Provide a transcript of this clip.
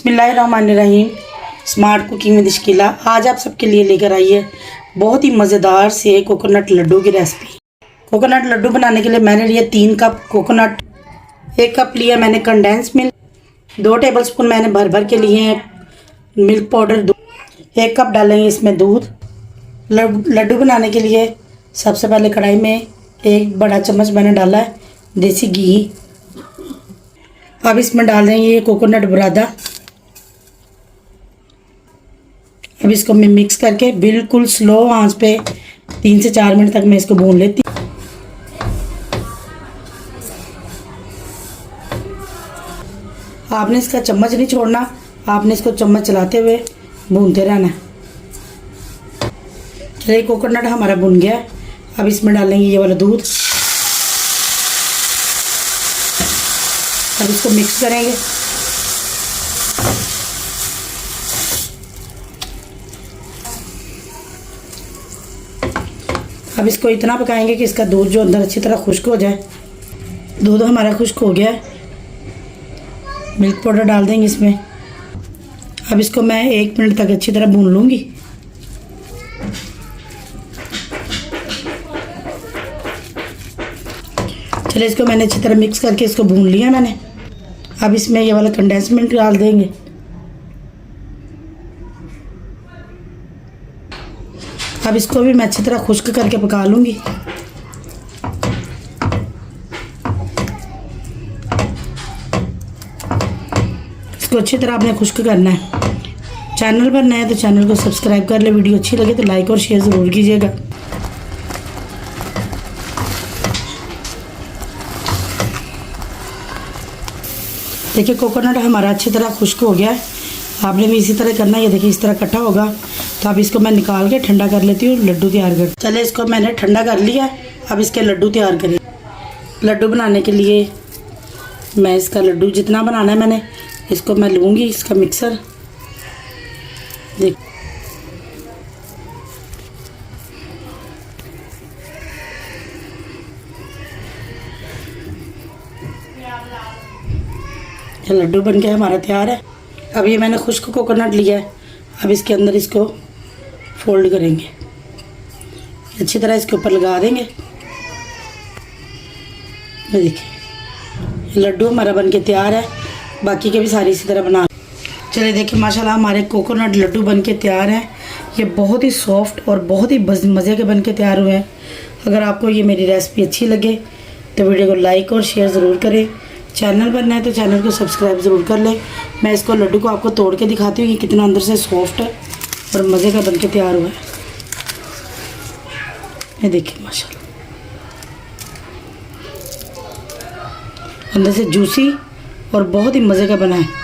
बिस्मिल्लाहिर्रहमानिर्रहीम। Smart cooking में दिशकीला आज आप सबके लिए लेकर आई है बहुत ही मज़ेदार से कोकोनट लड्डू की रेसिपी। कोकोनट लड्डू बनाने के लिए मैंने लिए 3 कप कोकोनट, 1 कप लिया मैंने कंडेंस मिल्क, 2 टेबलस्पून मैंने भर भर के लिए हैं मिल्क पाउडर, 1 कप डालेंगे इसमें दूध। लड्डू बनाने के लिए सबसे पहले कढ़ाई में 1 बड़ा चम्मच मैंने डाला है देसी घी। अब इसमें डाल देंगे ये कोकोनट बुरादा। अब इसको मैं मिक्स करके बिल्कुल स्लो आंच पे 3 से 4 मिनट तक मैं इसको भून लेती हूँ। आपने इसका चम्मच नहीं छोड़ना, आपने इसको चम्मच चलाते हुए भूनते रहना है। चलिए कोकोनट हमारा भुन गया। अब इसमें डालेंगे ये वाला दूध। अब इसको मिक्स करेंगे। अब इसको इतना पकाएंगे कि इसका दूध जो अंदर अच्छी तरह खुश्क हो जाए। दूध हमारा खुश्क हो गया है। मिल्क पाउडर डाल देंगे इसमें। अब इसको मैं 1 मिनट तक अच्छी तरह भून लूँगी। चलिए इसको मैंने अच्छी तरह मिक्स करके इसको भून लिया मैंने। अब इसमें ये वाला कंडेंस मिल्क डाल देंगे। अब इसको भी मैं अच्छी तरह खुश्क करके पका लूँगी। इसको अच्छी तरह आपने खुश्क करना है। चैनल पर नया है तो चैनल को सब्सक्राइब कर ले। वीडियो अच्छी लगे तो लाइक और शेयर ज़रूर कीजिएगा। देखिए कोकोनट हमारा अच्छी तरह खुश्क हो गया है। आपने भी इसी तरह करना है। ये देखिए इस तरह इकट्ठा होगा तो अब इसको मैं निकाल के ठंडा कर लेती हूँ, लड्डू तैयार कर। चले इसको मैंने ठंडा कर लिया। अब इसके लड्डू तैयार करें। लड्डू बनाने के लिए मैं इसका लड्डू जितना बनाना है मैंने इसको मैं लूँगी इसका मिक्सर। देख लड्डू बन के हमारा तैयार है। अब ये मैंने खुश्क कोकोनट लिया है। अब इसके अंदर इसको फोल्ड करेंगे, अच्छी तरह इसके ऊपर लगा देंगे। ये देखिए लड्डू हमारा बन के तैयार है। बाकी के भी सारी इसी तरह बना। चलिए देखिए माशाल्लाह हमारे कोकोनट लड्डू बन के तैयार हैं। ये बहुत ही सॉफ्ट और बहुत ही मज़े के बन के तैयार हुए हैं। अगर आपको ये मेरी रेसिपी अच्छी लगे तो वीडियो को लाइक और शेयर ज़रूर करें। चैनल पर नए है तो चैनल को सब्सक्राइब ज़रूर कर लें। मैं इसको लड्डू को आपको तोड़ के दिखाती हूँ कि कितना अंदर से सॉफ्ट है और मज़े का बन के तैयार हुआ है। ये देखिए माशाल्लाह अंदर से जूसी और बहुत ही मज़े का बना है।